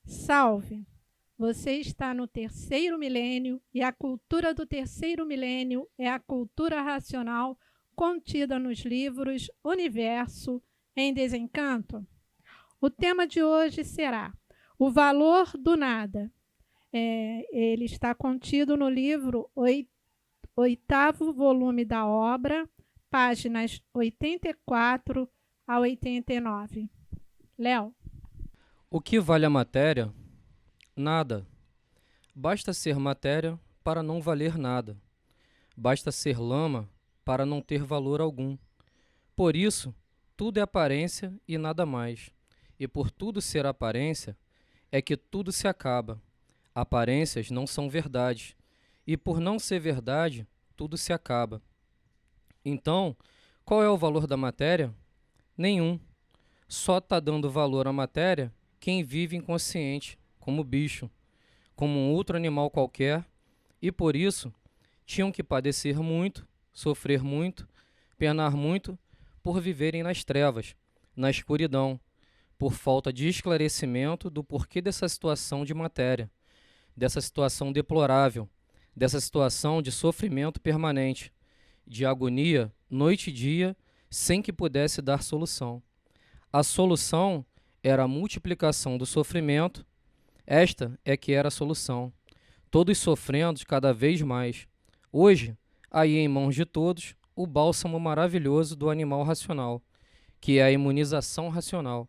Salve! Você está no terceiro milênio e a cultura do terceiro milênio é a cultura racional contida nos livros Universo em Desencanto. O tema de hoje será o valor do nada. Ele está contido no livro oitavo volume da obra, páginas 84 a 89. Léo. O que vale a matéria? Nada. Basta ser matéria para não valer nada. Basta ser lama para não ter valor algum. Por isso, tudo é aparência e nada mais. E por tudo ser aparência, é que tudo se acaba. Aparências não são verdade. E por não ser verdade, tudo se acaba. Então, qual é o valor da matéria? Nenhum. Só está dando valor à matéria quem vive inconsciente, como bicho, como um outro animal qualquer, e por isso tinham que padecer muito, sofrer muito, penar muito por viverem nas trevas, na escuridão, por falta de esclarecimento do porquê dessa situação de matéria, dessa situação deplorável, dessa situação de sofrimento permanente, de agonia noite e dia, sem que pudesse dar solução. A solução era a multiplicação do sofrimento. Esta é que era a solução. Todos sofrendo cada vez mais. Hoje, aí em mãos de todos, o bálsamo maravilhoso do animal racional, que é a imunização racional.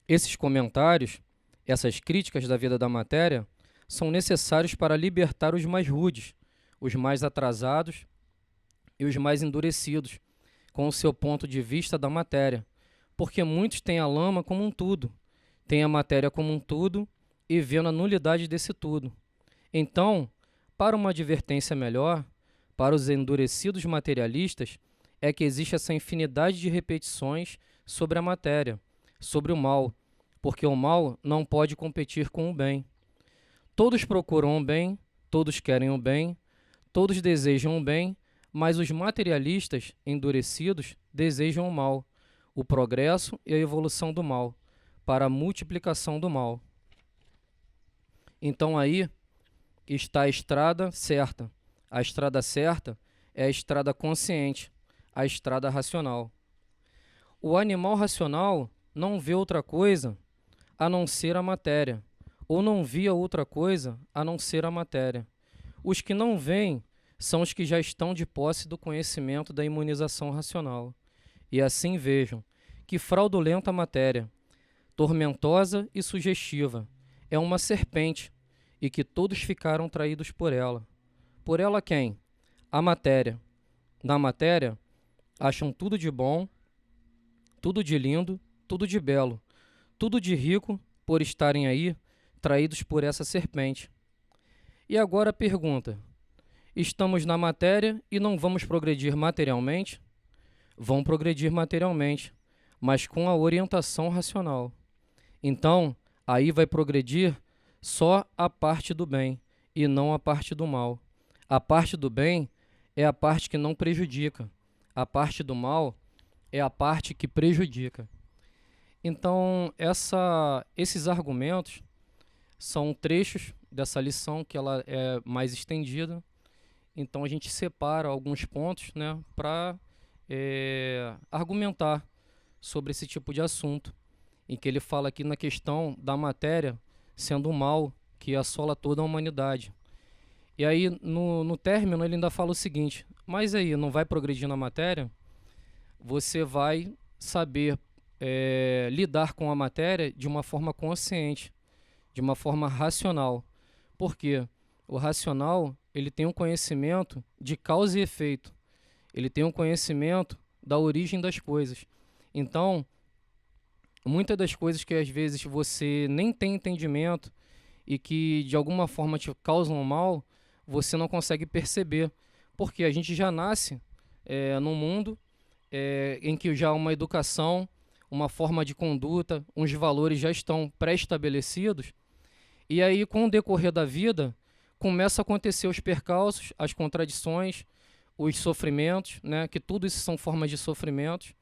Esses comentários, essas críticas da vida da matéria, são necessários para libertar os mais rudes, os mais atrasados e os mais endurecidos, com o seu ponto de vista da matéria, porque muitos têm a lama como um tudo, têm a matéria como um tudo e vendo a nulidade desse tudo. Então, para uma advertência melhor, para os endurecidos materialistas, é que existe essa infinidade de repetições sobre a matéria, sobre o mal, porque o mal não pode competir com o bem. Todos procuram o bem, todos querem o bem, todos desejam o bem, mas os materialistas endurecidos desejam o mal, o progresso e a evolução do mal, para a multiplicação do mal. Então aí está a estrada certa. A estrada certa é a estrada consciente, a estrada racional. O animal racional não vê outra coisa a não ser a matéria, ou não via outra coisa a não ser a matéria. Os que não veem são os que já estão de posse do conhecimento da imunização racional. E assim vejam que fraudulenta matéria, tormentosa e sugestiva, é uma serpente, e que todos ficaram traídos por ela. Por ela quem? A matéria. Na matéria, acham tudo de bom, tudo de lindo, tudo de belo, tudo de rico, por estarem aí, traídos por essa serpente. E agora a pergunta: estamos na matéria e não vamos progredir materialmente? Vão progredir materialmente, mas com a orientação racional. Então, aí vai progredir só a parte do bem e não a parte do mal. A parte do bem é a parte que não prejudica. A parte do mal é a parte que prejudica. Então, esses argumentos são trechos dessa lição que ela é mais estendida. Então, a gente separa alguns pontos, né, para argumentar sobre esse tipo de assunto, em que ele fala aqui na questão da matéria sendo um mal que assola toda a humanidade. E aí, no término, ele ainda fala o seguinte: mas aí, não vai progredir na matéria? Você vai saber lidar com a matéria de uma forma consciente, de uma forma racional. Por quê? O racional, ele tem um conhecimento de causa e efeito. Ele tem um conhecimento da origem das coisas. Então, muitas das coisas que às vezes você nem tem entendimento e que de alguma forma te causam mal, você não consegue perceber. Porque a gente já nasce num mundo em que já uma educação, uma forma de conduta, uns valores já estão pré-estabelecidos. E aí, com o decorrer da vida, começa a acontecer os percalços, as contradições, os sofrimentos, né? Que tudo isso são formas de sofrimentos.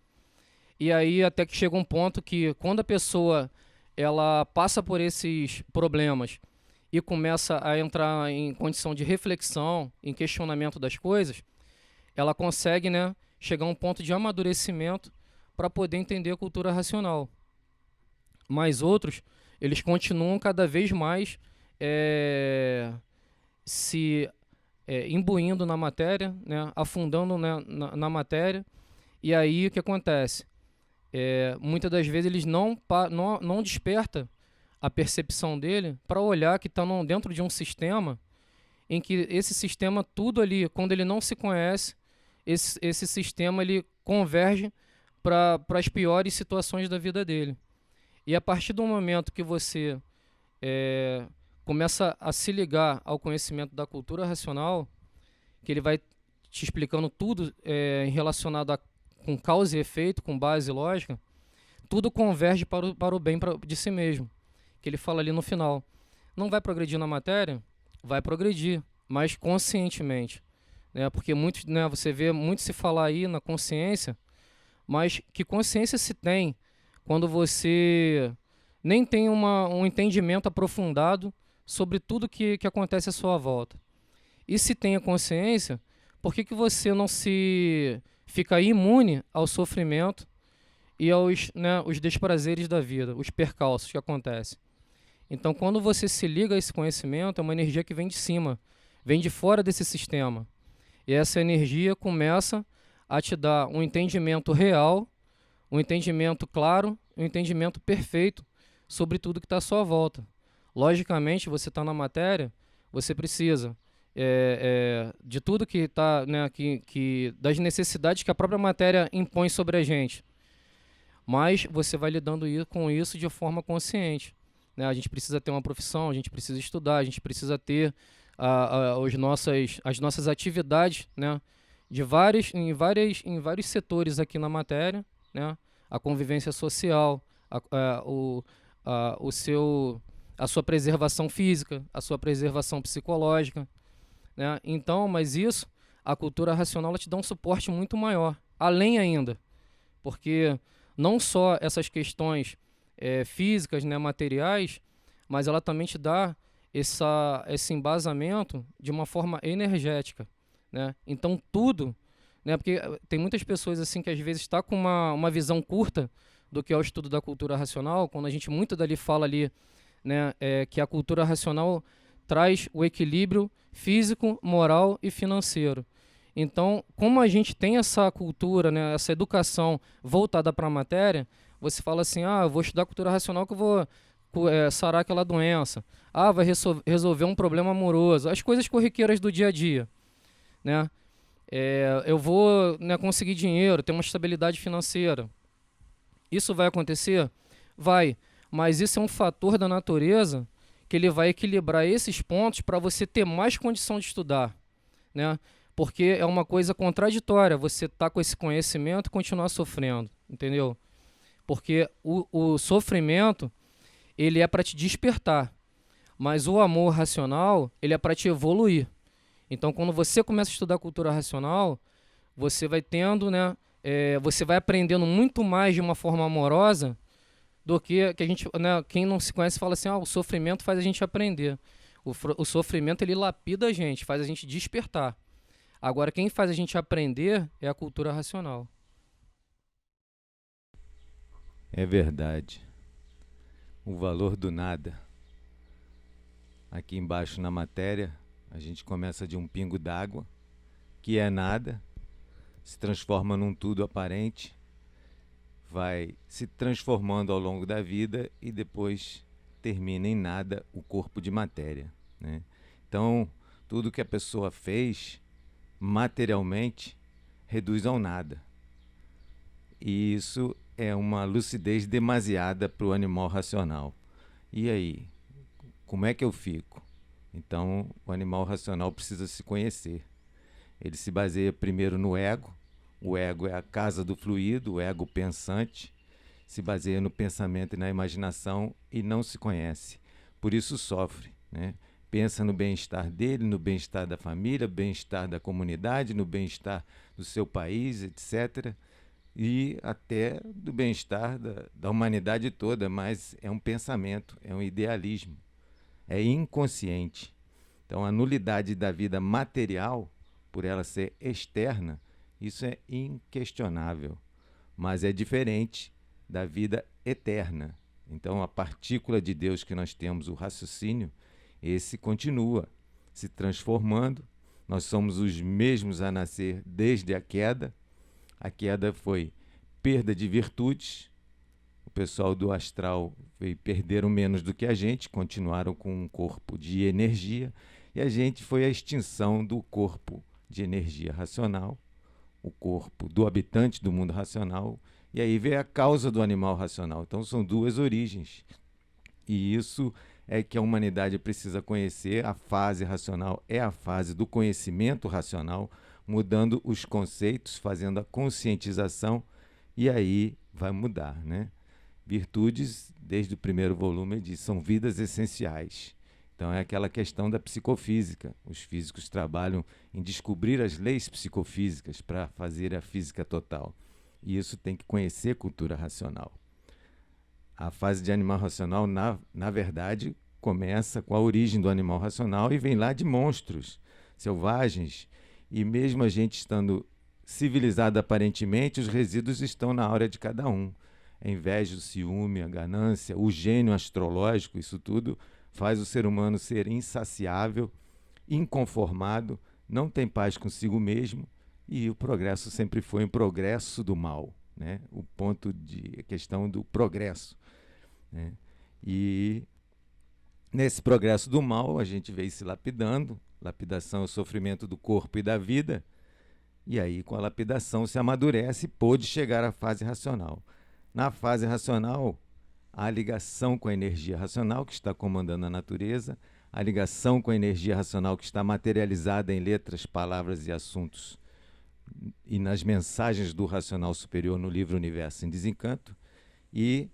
E aí até que chega um ponto que quando a pessoa ela passa por esses problemas e começa a entrar em condição de reflexão, em questionamento das coisas, ela consegue, né, chegar a um ponto de amadurecimento para poder entender a cultura racional. Mas outros, eles continuam cada vez mais se imbuindo na matéria, né, afundando, né, na matéria, e aí o que acontece? Muitas das vezes eles não desperta a percepção dele para olhar que está dentro de um sistema em que esse sistema, tudo ali, quando ele não se conhece, esse sistema ele converge para as piores situações da vida dele. E a partir do momento que você começa a se ligar ao conhecimento da cultura racional, que ele vai te explicando tudo relacionado com causa e efeito, com base lógica, tudo converge para o bem de si mesmo. Que ele fala ali no final. Não vai progredir na matéria? Vai progredir, mas conscientemente. Né? Porque muitos, né, você vê muito se falar aí na consciência, mas que consciência se tem quando você nem tem um entendimento aprofundado sobre tudo que acontece à sua volta. E se tem a consciência, por que você não se fica imune ao sofrimento e aos, né, os desprazeres da vida, os percalços que acontecem? Então, quando você se liga a esse conhecimento, é uma energia que vem de cima, vem de fora desse sistema. E essa energia começa a te dar um entendimento real, um entendimento claro, um entendimento perfeito sobre tudo que está à sua volta. Logicamente, você está na matéria, você precisa de tudo que está, né, das necessidades que a própria matéria impõe sobre a gente. Mas você vai lidando com isso de forma consciente. Né? A gente precisa ter uma profissão, a gente precisa estudar, a gente precisa ter as nossas atividades, né? em vários setores aqui na matéria, né? A convivência social, a sua preservação física, a sua preservação psicológica. Né? Então, mas isso, a cultura racional ela te dá um suporte muito maior, além ainda, porque não só essas questões físicas, né, materiais, mas ela também te dá esse embasamento de uma forma energética. Né? Então tudo, né, porque tem muitas pessoas assim que às vezes está com uma visão curta do que é o estudo da cultura racional, quando a gente muito dali fala ali, né, que a cultura racional traz o equilíbrio físico, moral e financeiro. Então, como a gente tem essa cultura, né, essa educação voltada para a matéria, você fala assim, eu vou estudar cultura racional que eu vou sarar aquela doença. Vai resolver um problema amoroso. As coisas corriqueiras do dia a dia. Né? Eu vou, né, conseguir dinheiro, ter uma estabilidade financeira. Isso vai acontecer? Vai. Mas isso é um fator da natureza que ele vai equilibrar esses pontos para você ter mais condição de estudar. Né? Porque é uma coisa contraditória você estar com esse conhecimento e continuar sofrendo. Entendeu? Porque o sofrimento ele é para te despertar, mas o amor racional ele é para te evoluir. Então, quando você começa a estudar cultura racional, você vai tendo, né, você vai aprendendo muito mais de uma forma amorosa do que a gente, né, quem não se conhece fala assim, o sofrimento faz a gente aprender. O sofrimento ele lapida a gente, faz a gente despertar. Agora, quem faz a gente aprender é a cultura racional. É verdade. O valor do nada. Aqui embaixo na matéria, a gente começa de um pingo d'água, que é nada, se transforma num tudo aparente, vai se transformando ao longo da vida e depois termina em nada o corpo de matéria. Né? Então, tudo que a pessoa fez materialmente reduz ao nada. E isso é uma lucidez demasiada para o animal racional. E aí, como é que eu fico? Então, o animal racional precisa se conhecer. Ele se baseia primeiro no ego. O ego é a casa do fluido, o ego pensante. Se baseia no pensamento e na imaginação e não se conhece. Por isso sofre. Né? Pensa no bem-estar dele, no bem-estar da família, bem-estar da comunidade, no bem-estar do seu país, etc. e até do bem-estar da humanidade toda, mas é um pensamento, é um idealismo, é inconsciente. Então, a nulidade da vida material, por ela ser externa, isso é inquestionável, mas é diferente da vida eterna. Então, a partícula de Deus que nós temos, o raciocínio, esse continua se transformando. Nós somos os mesmos a nascer desde a queda. A queda foi perda de virtudes. O pessoal do astral perderam menos do que a gente, continuaram com um corpo de energia, e a gente foi a extinção do corpo de energia racional, o corpo do habitante do mundo racional, e aí veio a causa do animal racional. Então são duas origens. E isso é que a humanidade precisa conhecer. A fase racional é a fase do conhecimento racional, mudando os conceitos, fazendo a conscientização, e aí vai mudar, né? Virtudes, desde o primeiro volume, diz, são vidas essenciais. Então é aquela questão da psicofísica. Os físicos trabalham em descobrir as leis psicofísicas para fazer a física total. E isso tem que conhecer cultura racional. A fase de animal racional, na verdade, começa com a origem do animal racional e vem lá de monstros selvagens. E mesmo a gente estando civilizado aparentemente, os resíduos estão na aura de cada um. A inveja, o ciúme, a ganância, o gênio astrológico, isso tudo faz o ser humano ser insaciável, inconformado, não tem paz consigo mesmo, e o progresso sempre foi um progresso do mal, né? O ponto de questão do progresso, né? E nesse progresso do mal a gente veio se lapidando. Lapidação é o sofrimento do corpo e da vida, e aí com a lapidação se amadurece e pôde chegar à fase racional. Na fase racional, a ligação com a energia racional que está comandando a natureza, a ligação com a energia racional que está materializada em letras, palavras e assuntos e nas mensagens do racional superior no livro Universo em Desencanto. E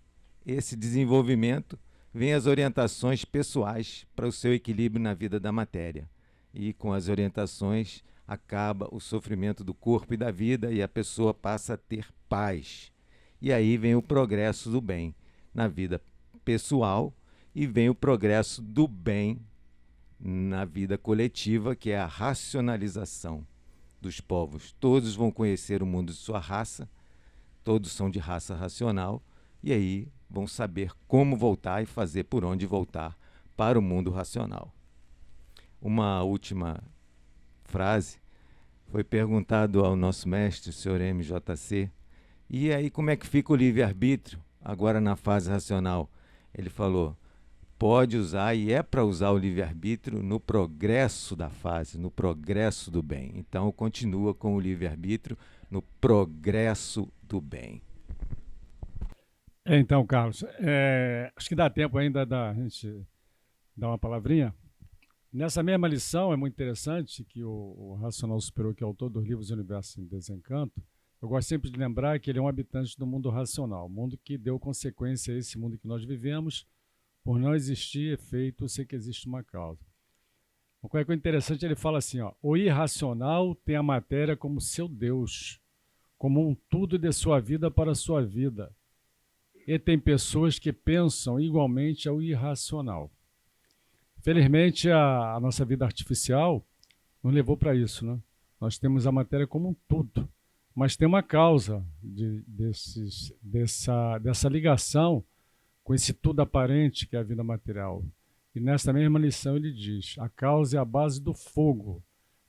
esse desenvolvimento vem as orientações pessoais para o seu equilíbrio na vida da matéria. E com as orientações acaba o sofrimento do corpo e da vida e a pessoa passa a ter paz. E aí vem o progresso do bem na vida pessoal e vem o progresso do bem na vida coletiva, que é a racionalização dos povos. Todos vão conhecer o mundo de sua raça, todos são de raça racional, e aí vão saber como voltar e fazer por onde voltar para o mundo racional. Uma última frase, foi perguntado ao nosso mestre, o Sr. MJC, e aí como é que fica o livre-arbítrio agora na fase racional? Ele falou, pode usar e é para usar o livre-arbítrio no progresso da fase, no progresso do bem. Então continua com o livre-arbítrio no progresso do bem. Então, Carlos, acho que dá tempo ainda da gente dar uma palavrinha. Nessa mesma lição, é muito interessante que o Racional Superior, que é autor dos livros Universo em Desencanto, eu gosto sempre de lembrar que ele é um habitante do mundo racional, mundo que deu consequência a esse mundo que nós vivemos. Por não existir efeito, sei que existe uma causa. Uma coisa interessante, ele fala assim, ó, o irracional tem a matéria como seu Deus, como um tudo de sua vida para a sua vida. E tem pessoas que pensam igualmente ao irracional. Felizmente, a nossa vida artificial nos levou para isso, né? Nós temos a matéria como um tudo, mas tem uma causa dessa ligação com esse tudo aparente que é a vida material. E nessa mesma lição ele diz, a causa é a base do fogo.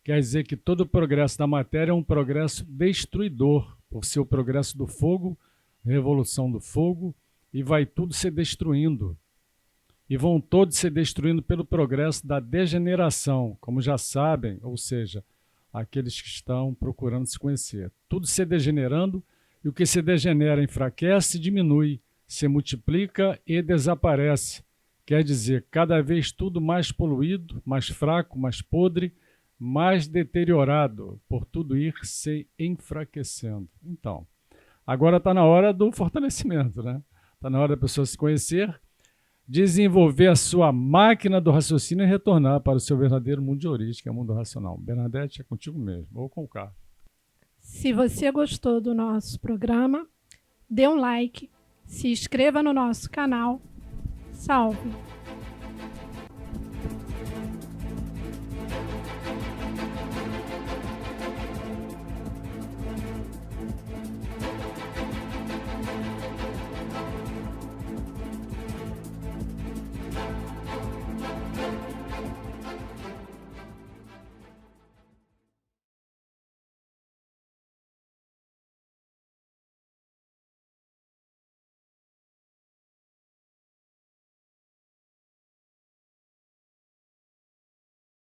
Quer dizer que todo o progresso da matéria é um progresso destruidor, por ser o progresso do fogo, revolução do fogo, e vai tudo se destruindo. E vão todos se destruindo pelo progresso da degeneração, como já sabem, ou seja, aqueles que estão procurando se conhecer. Tudo se degenerando, e o que se degenera enfraquece e diminui, se multiplica e desaparece. Quer dizer, cada vez tudo mais poluído, mais fraco, mais podre, mais deteriorado, por tudo ir se enfraquecendo. Então, agora está na hora do fortalecimento, né? Está na hora da pessoa se conhecer, desenvolver a sua máquina do raciocínio e retornar para o seu verdadeiro mundo de origem, que é o mundo racional. Bernadette, é contigo mesmo, ou com o Carlos. Se você gostou do nosso programa, dê um like, se inscreva no nosso canal. Salve!